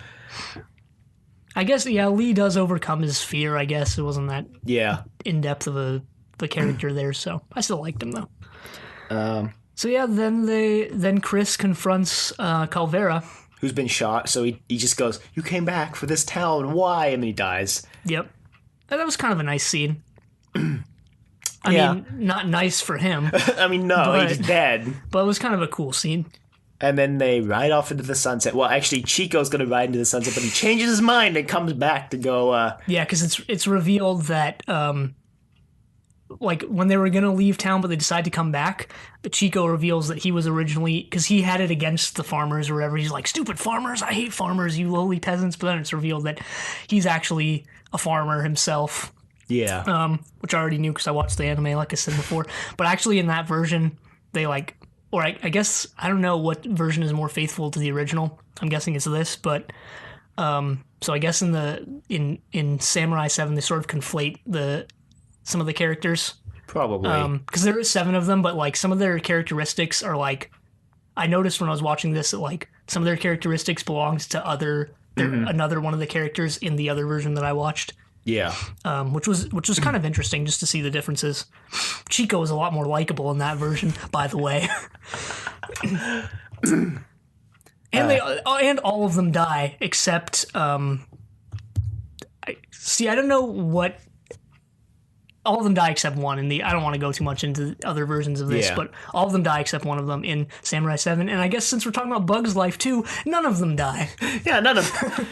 [SPEAKER 2] I guess, Lee does overcome his fear, I guess. It wasn't that in-depth of a character there, so I still liked him, though. Then Chris confronts Calvera.
[SPEAKER 1] Who's been shot, so he just goes, "You came back for this town, why?" And then he dies.
[SPEAKER 2] Yep. That was kind of a nice scene. I mean, not nice for him.
[SPEAKER 1] I mean, no, he's dead.
[SPEAKER 2] But it was kind of a cool scene.
[SPEAKER 1] And then they ride off into the sunset. Well, actually, Chico's going to ride into the sunset, but he changes his mind and comes back to go...
[SPEAKER 2] Yeah, because it's revealed that, like, when they were going to leave town, but they decide to come back, Chico reveals that he was originally... Because he had it against the farmers or whatever. He's like, "Stupid farmers, I hate farmers, you lowly peasants." But then it's revealed that he's actually a farmer himself.
[SPEAKER 1] Yeah.
[SPEAKER 2] Which I already knew because I watched the anime, like I said before. But actually, in that version, they like... Or I guess, I don't know what version is more faithful to the original. I'm guessing it's this, but so I guess in Samurai 7 they sort of conflate some of the characters.
[SPEAKER 1] Probably.
[SPEAKER 2] Because there is 7 of them, but like some of their characteristics are like, I noticed when I was watching this that like some of their characteristics belongs to another one of the characters in the other version that I watched.
[SPEAKER 1] Yeah.
[SPEAKER 2] Which was kind of interesting just to see the differences. Chico was a lot more likable in that version, by the way. And all of them die except I don't know what. All of them die except one in the. I don't want to go too much into other versions of this, but all of them die except one of them in Samurai 7. And I guess since we're talking about Bug's life too, none of them die.
[SPEAKER 1] Yeah, none of them.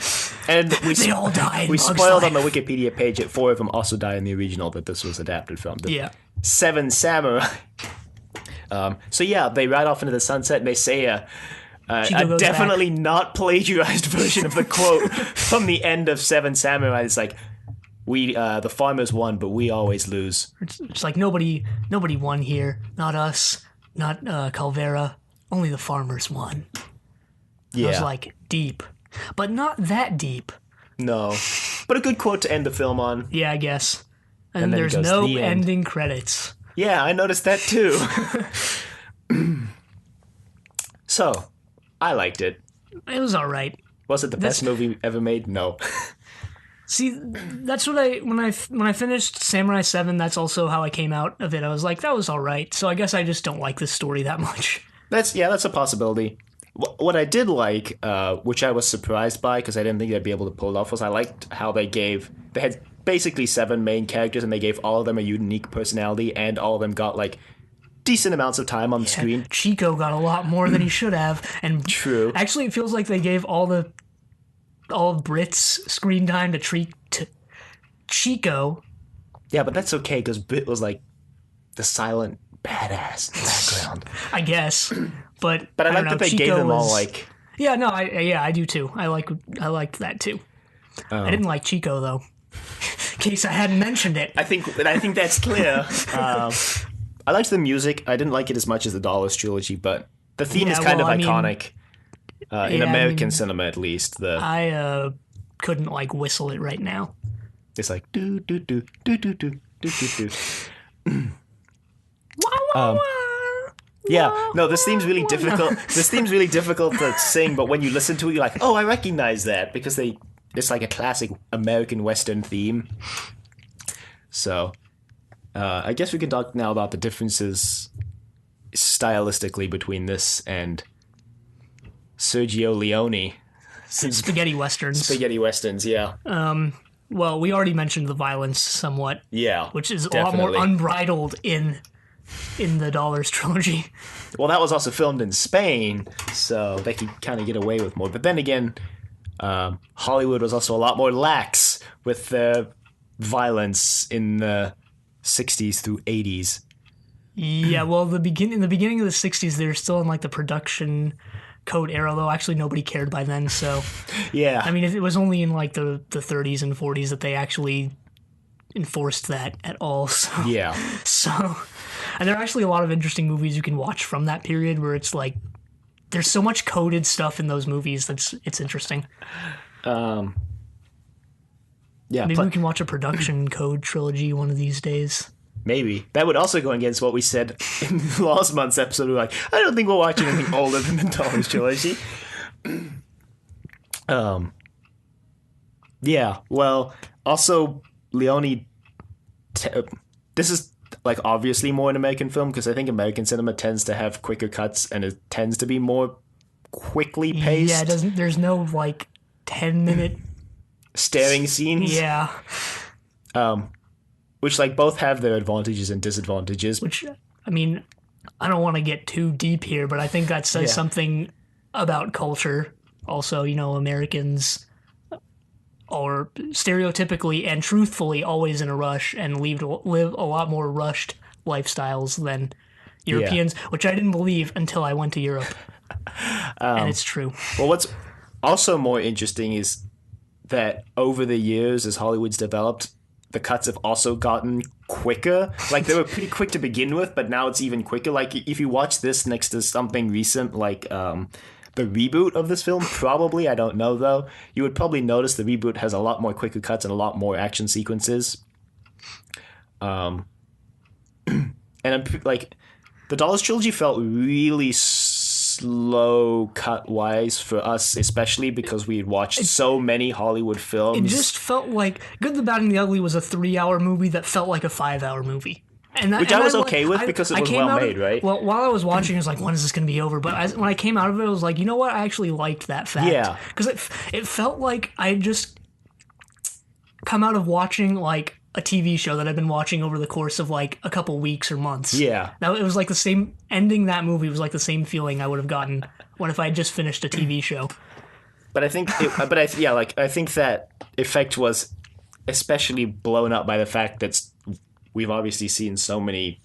[SPEAKER 1] And they
[SPEAKER 2] all die.
[SPEAKER 1] We spoiled on the Wikipedia page that 4 of them also die in the original that this was adapted from. The 7 Samurai. So they ride off into the sunset and they say a definitely not plagiarized version of the quote from the end of 7 Samurai. It's like, "We, the farmers won, but we always lose."
[SPEAKER 2] It's like nobody won here. Not us. Not Calvera. Only the farmers won. Yeah. I was like, deep. But not that deep.
[SPEAKER 1] No. But a good quote to end the film on.
[SPEAKER 2] Yeah, I guess. And there's no ending credits.
[SPEAKER 1] Yeah, I noticed that too. So, I liked it.
[SPEAKER 2] It was alright.
[SPEAKER 1] Was it the best movie ever made? No.
[SPEAKER 2] See, that's what when I finished Samurai 7, that's also how I came out of it. I was like, that was all right. So I guess I just don't like this story that much. That's
[SPEAKER 1] a possibility. What I did like, which I was surprised by because I didn't think they'd be able to pull it off, was I liked how they had basically 7 main characters and they gave all of them a unique personality and all of them got like decent amounts of time on the screen.
[SPEAKER 2] Chico got a lot more than he should have. And
[SPEAKER 1] true.
[SPEAKER 2] Actually, it feels like they gave all of Brit's screen time to Chico.
[SPEAKER 1] Yeah, but that's okay because Brit was like the silent badass in the background.
[SPEAKER 2] I guess, but
[SPEAKER 1] I like that they
[SPEAKER 2] Chico
[SPEAKER 1] gave them all like.
[SPEAKER 2] Yeah, no, I do too. I liked that too. I didn't like Chico though. In case I hadn't mentioned it.
[SPEAKER 1] I think that's clear. I liked the music. I didn't like it as much as the Dollars trilogy, but the theme is kind of iconic. In American cinema, at least.
[SPEAKER 2] I couldn't like whistle it right now.
[SPEAKER 1] It's like do do do do do do do do do. Yeah, no, this theme's really difficult. This theme's really difficult to sing, but when you listen to it, you're like, oh, I recognize that because it's like a classic American Western theme. So, I guess we can talk now about the differences stylistically between this and Sergio Leone.
[SPEAKER 2] Spaghetti westerns.
[SPEAKER 1] Spaghetti westerns, yeah.
[SPEAKER 2] Well, we already mentioned the violence somewhat.
[SPEAKER 1] Yeah,
[SPEAKER 2] which is
[SPEAKER 1] definitely
[SPEAKER 2] a lot more unbridled in in the Dollars trilogy.
[SPEAKER 1] Well, that was also filmed in Spain, so they could kind of get away with more. But then again, Hollywood was also a lot more lax with the violence in the 60s through 80s.
[SPEAKER 2] Yeah, well, in the beginning of the 60s, they were still in like the production code era, though actually nobody cared by then. So,
[SPEAKER 1] Yeah.
[SPEAKER 2] I mean, it was only in like the 30s and 40s that they actually enforced that at all. So,
[SPEAKER 1] Yeah.
[SPEAKER 2] So, and there are actually a lot of interesting movies you can watch from that period where it's like there's so much coded stuff in those movies that's it's interesting.
[SPEAKER 1] Yeah.
[SPEAKER 2] Maybe we can watch a production code trilogy one of these days.
[SPEAKER 1] Maybe. That would also go against what we said in last month's episode. We were like, I don't think we'll watch anything older than the Dollars trilogy. Yeah. Well, also, Leone... this is, like, obviously more an American film, because I think American cinema tends to have quicker cuts, and it tends to be more quickly paced.
[SPEAKER 2] Yeah, there's no, like, 10-minute...
[SPEAKER 1] staring scenes.
[SPEAKER 2] Yeah.
[SPEAKER 1] Which, like, both have their advantages and disadvantages.
[SPEAKER 2] Which, I mean, I don't want to get too deep here, but I think that says something about culture. Also, you know, Americans are stereotypically and truthfully always in a rush and live a lot more rushed lifestyles than Europeans, which I didn't believe until I went to Europe. And it's true.
[SPEAKER 1] Well, what's also more interesting is that over the years, as Hollywood's developed, the cuts have also gotten quicker. Like, they were pretty quick to begin with, but now it's even quicker. Like, if you watch this next to something recent, like the reboot of this film, probably, I don't know though, you would probably notice the reboot has a lot more quicker cuts and a lot more action sequences. And I'm, like, the Dollars trilogy felt really slow cut-wise for us, especially because we had watched so many Hollywood films.
[SPEAKER 2] It just felt like Good, the Bad, and the Ugly was a 3-hour movie that felt like a 5-hour movie.
[SPEAKER 1] Which I was okay with because it was well made, right?
[SPEAKER 2] Well, while I was watching, I was like, when is this going to be over? But when I came out of it, I was like, you know what? I actually liked that fact.
[SPEAKER 1] Yeah.
[SPEAKER 2] Because it felt like I had just come out of watching, like, a TV show that I've been watching over the course of, like, a couple weeks or months.
[SPEAKER 1] Yeah.
[SPEAKER 2] Now, it was like the same, ending that movie was like the same feeling I would have gotten when if I had just finished a TV show.
[SPEAKER 1] But I think, I think that effect was especially blown up by the fact that we've obviously seen so many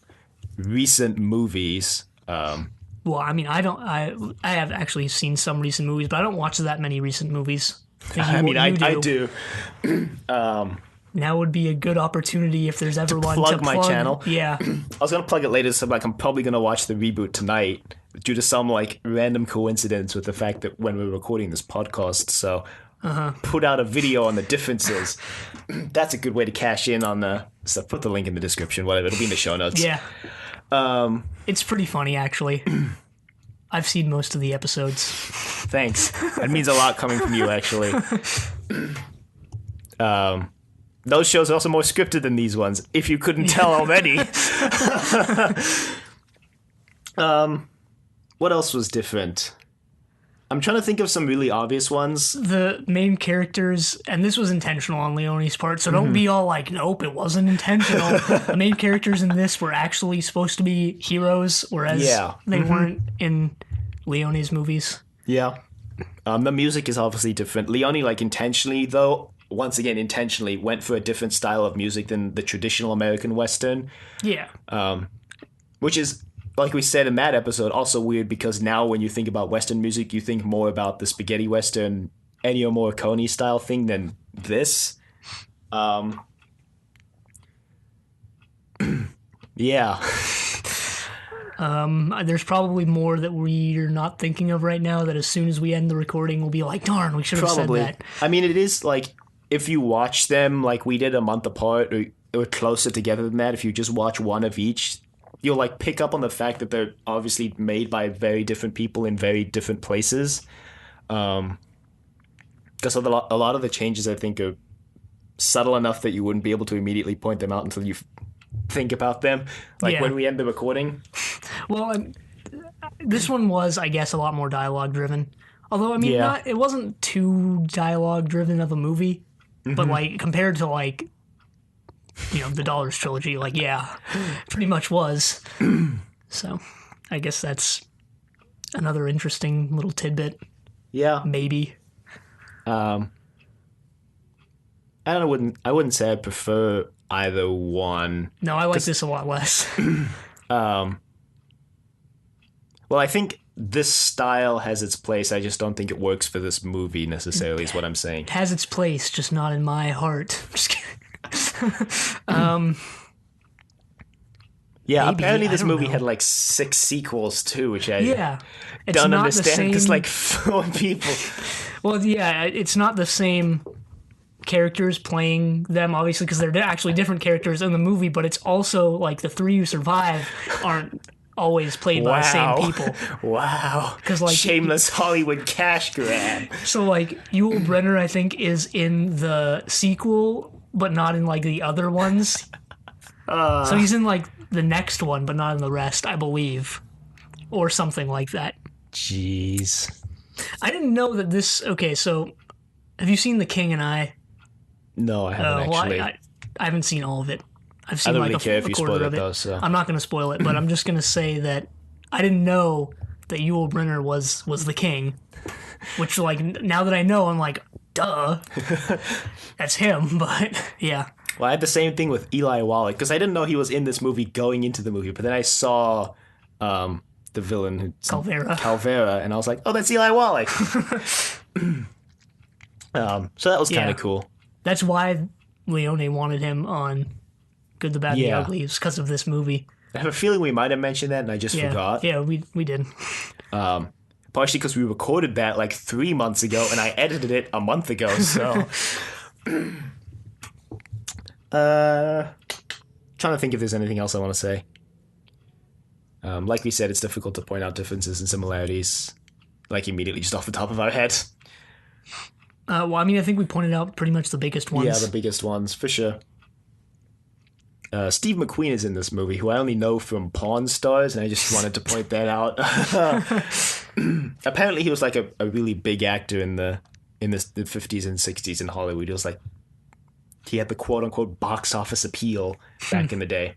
[SPEAKER 1] recent movies.
[SPEAKER 2] Well, I mean, I have actually seen some recent movies, but I don't watch that many recent movies.
[SPEAKER 1] I do.
[SPEAKER 2] Now would be a good opportunity if there's ever one to
[SPEAKER 1] plug my channel.
[SPEAKER 2] Yeah.
[SPEAKER 1] I was going to plug it later, so like I'm probably going to watch the reboot tonight due to some like random coincidence with the fact that when we're recording this podcast, so put out a video on the differences. That's a good way to cash in on the stuff. Put the link in the description, whatever. It'll be in the show notes.
[SPEAKER 2] Yeah. It's pretty funny, actually. I've seen most of the episodes.
[SPEAKER 1] Thanks. That means a lot coming from you, actually. Those shows are also more scripted than these ones, if you couldn't tell already. What else was different? I'm trying to think of some really obvious ones.
[SPEAKER 2] The main characters, and this was intentional on Leone's part, so don't be all like, nope, it wasn't intentional. The main characters in this were actually supposed to be heroes, whereas they weren't in Leone's movies.
[SPEAKER 1] Yeah. The music is obviously different. Leone, like, intentionally, though, once again, intentionally went for a different style of music than the traditional American Western.
[SPEAKER 2] Yeah.
[SPEAKER 1] Which is, like we said in that episode, also weird because now when you think about Western music, you think more about the spaghetti Western, Ennio Morricone style thing than this. Yeah.
[SPEAKER 2] There's probably more that we're not thinking of right now that as soon as we end the recording, we'll be like, darn, we should have said that.
[SPEAKER 1] I mean, it is like, if you watch them like we did a month apart or closer together than that, if you just watch one of each, you'll like pick up on the fact that they're obviously made by very different people in very different places. Because a lot of the changes, I think, are subtle enough that you wouldn't be able to immediately point them out until you think about them. Like when we end the recording.
[SPEAKER 2] Well, this one was, I guess, a lot more dialogue driven. Although, I mean, it wasn't too dialogue driven of a movie. But, like, compared to, like, the Dollars trilogy. Like, yeah, pretty much was. So, I guess that's another interesting little tidbit.
[SPEAKER 1] Yeah.
[SPEAKER 2] Maybe.
[SPEAKER 1] I wouldn't say I prefer either one.
[SPEAKER 2] No, I like this a lot less.
[SPEAKER 1] Well, I think this style has its place. I just don't think it works for this movie necessarily, is what I'm saying.
[SPEAKER 2] It has its place, just not in my heart. Just kidding.
[SPEAKER 1] Yeah,
[SPEAKER 2] Maybe,
[SPEAKER 1] apparently
[SPEAKER 2] I
[SPEAKER 1] this
[SPEAKER 2] don't
[SPEAKER 1] movie
[SPEAKER 2] know.
[SPEAKER 1] had like 6 sequels too, which I
[SPEAKER 2] Yeah. It's
[SPEAKER 1] don't
[SPEAKER 2] not
[SPEAKER 1] understand because
[SPEAKER 2] the same,
[SPEAKER 1] like 4 people.
[SPEAKER 2] Well, yeah, it's not the same characters playing them, obviously, because they're actually different characters in the movie, but it's also like the 3 who survive aren't always played by the same people.
[SPEAKER 1] Wow.
[SPEAKER 2] 'Cause, like,
[SPEAKER 1] shameless Hollywood cash grab.
[SPEAKER 2] So, like, Yul Brynner, I think, is in the sequel, but not in, like, the other ones. So he's in, like, the next one, but not in the rest, I believe. Or something like that.
[SPEAKER 1] Jeez.
[SPEAKER 2] I didn't know that this... Okay, so... Have you seen The King and I?
[SPEAKER 1] No, I haven't actually.
[SPEAKER 2] I haven't seen all of it. I've
[SPEAKER 1] I
[SPEAKER 2] seen
[SPEAKER 1] don't
[SPEAKER 2] like
[SPEAKER 1] really care if
[SPEAKER 2] a
[SPEAKER 1] you
[SPEAKER 2] quarter
[SPEAKER 1] spoil it
[SPEAKER 2] of it.
[SPEAKER 1] though, so.
[SPEAKER 2] I'm not going to spoil it, but I'm just going to say that I didn't know that Yul Brynner was the king. Which, like, now that I know, I'm like, duh. That's him, but yeah.
[SPEAKER 1] Well, I had the same thing with Eli Wallach because I didn't know he was in this movie going into the movie, but then I saw the villain Calvera, and I was like, oh, that's Eli Wallach. So that was kind of cool.
[SPEAKER 2] That's why Leone wanted him on Good, the Bad, the Ugly, is because of this movie.
[SPEAKER 1] I have a feeling we might have mentioned that, and I just forgot.
[SPEAKER 2] Yeah, we did.
[SPEAKER 1] Partially because we recorded that like 3 months ago, and I edited it a month ago, so... trying to think if there's anything else I want to say. Like we said, it's difficult to point out differences and similarities, like immediately just off the top of our head.
[SPEAKER 2] Well, I mean, I think we pointed out pretty much the biggest ones.
[SPEAKER 1] Yeah, the biggest ones, for sure. Steve McQueen is in this movie, who I only know from Pawn Stars, and I just wanted to point that out. Apparently, he was like a really big actor in the 50s and 60s in Hollywood. He was like, he had the quote-unquote box office appeal back in the day.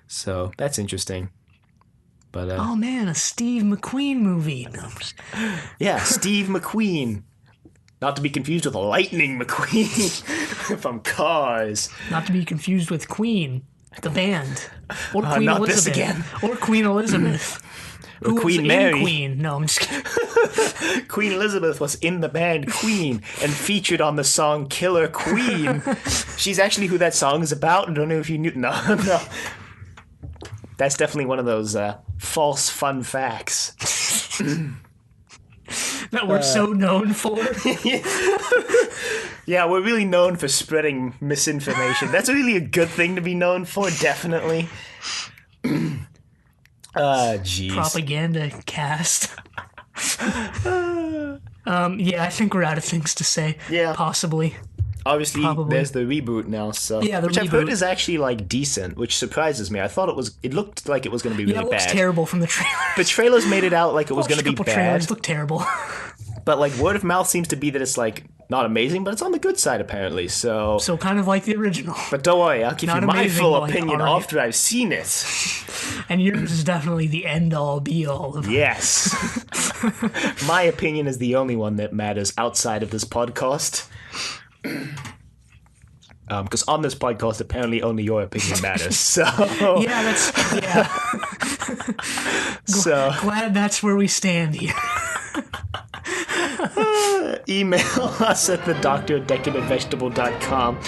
[SPEAKER 1] So, that's interesting. But
[SPEAKER 2] oh, man, a Steve McQueen movie. No,
[SPEAKER 1] yeah, Steve McQueen. Not to be confused with Lightning McQueen from Cars.
[SPEAKER 2] Not to be confused with Queen, the band. Or Queen
[SPEAKER 1] not
[SPEAKER 2] Elizabeth.
[SPEAKER 1] this again.
[SPEAKER 2] Or Queen Elizabeth.
[SPEAKER 1] Or
[SPEAKER 2] Who
[SPEAKER 1] Queen
[SPEAKER 2] was
[SPEAKER 1] Mary.
[SPEAKER 2] in Queen. No, I'm just kidding.
[SPEAKER 1] Queen Elizabeth was in the band Queen and featured on the song Killer Queen. She's actually who that song is about. I don't know if you knew. No. That's definitely one of those false fun facts.
[SPEAKER 2] That we're so known for.
[SPEAKER 1] Yeah, we're really known for spreading misinformation. That's really a good thing to be known for, definitely. Jeez.
[SPEAKER 2] Propaganda cast. Yeah, I think we're out of things to say.
[SPEAKER 1] Yeah.
[SPEAKER 2] Possibly.
[SPEAKER 1] Obviously,
[SPEAKER 2] Probably.
[SPEAKER 1] there's the reboot now, so
[SPEAKER 2] Yeah, the
[SPEAKER 1] which I've heard
[SPEAKER 2] reboot.
[SPEAKER 1] is actually like decent, which surprises me. I thought it looked like it was going to be
[SPEAKER 2] Yeah,
[SPEAKER 1] really
[SPEAKER 2] it looks
[SPEAKER 1] bad.
[SPEAKER 2] terrible from the trailer.
[SPEAKER 1] The trailers made it out like it was going to be
[SPEAKER 2] couple
[SPEAKER 1] bad,
[SPEAKER 2] trailers look terrible.
[SPEAKER 1] but like word of mouth seems to be that it's like not amazing, but it's on the good side apparently. So,
[SPEAKER 2] So kind of like the original.
[SPEAKER 1] but don't worry, I'll give
[SPEAKER 2] Not
[SPEAKER 1] you my
[SPEAKER 2] amazing,
[SPEAKER 1] full
[SPEAKER 2] but, like,
[SPEAKER 1] opinion
[SPEAKER 2] alright.
[SPEAKER 1] after I've seen it.
[SPEAKER 2] And yours is definitely the end-all, be-all of
[SPEAKER 1] Yes, my opinion is the only one that matters outside of this podcast. Because on this podcast, apparently only your opinion matters. So,
[SPEAKER 2] Yeah,
[SPEAKER 1] so
[SPEAKER 2] glad that's where we stand here.
[SPEAKER 1] email us at thedoctor@decadentvegetable.com.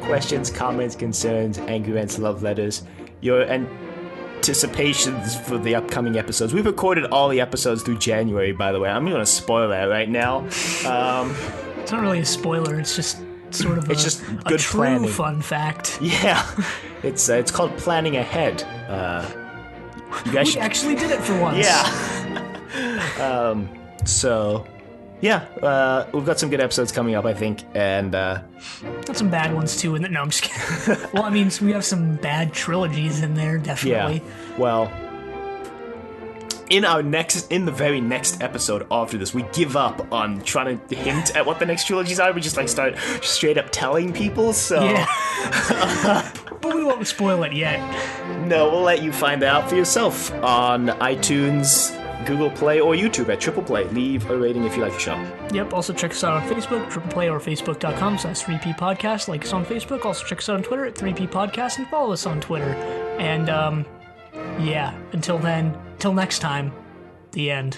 [SPEAKER 1] Questions, comments, concerns, angry rants, love letters. Your anticipations for the upcoming episodes. We've recorded all the episodes through January, by the way. I'm going to spoil that right now.
[SPEAKER 2] It's not really a spoiler. It's just sort of
[SPEAKER 1] It's
[SPEAKER 2] a,
[SPEAKER 1] just
[SPEAKER 2] a
[SPEAKER 1] good
[SPEAKER 2] true
[SPEAKER 1] planning.
[SPEAKER 2] fun fact.
[SPEAKER 1] Yeah, it's called planning ahead. You guys
[SPEAKER 2] We
[SPEAKER 1] should...
[SPEAKER 2] actually did it for once.
[SPEAKER 1] Yeah. So, yeah, we've got some good episodes coming up, I think, and
[SPEAKER 2] Got some bad ones too. No, I'm just kidding. Well, I mean, we have some bad trilogies in there, definitely.
[SPEAKER 1] yeah, well, in the very next episode after this, we give up on trying to hint at what the next trilogies are. We just like start straight up telling people. So
[SPEAKER 2] yeah. But we won't spoil it yet.
[SPEAKER 1] No, we'll let you find out for yourself on iTunes, Google Play, or YouTube at Triple Play. Leave a rating if you like the show.
[SPEAKER 2] Yep, also check us out on Facebook, Triple Play, or Facebook.com/3P Podcast. Like us on Facebook. Also check us out on Twitter at 3P Podcast, and follow us on Twitter. And, yeah, until then, till next time, the end.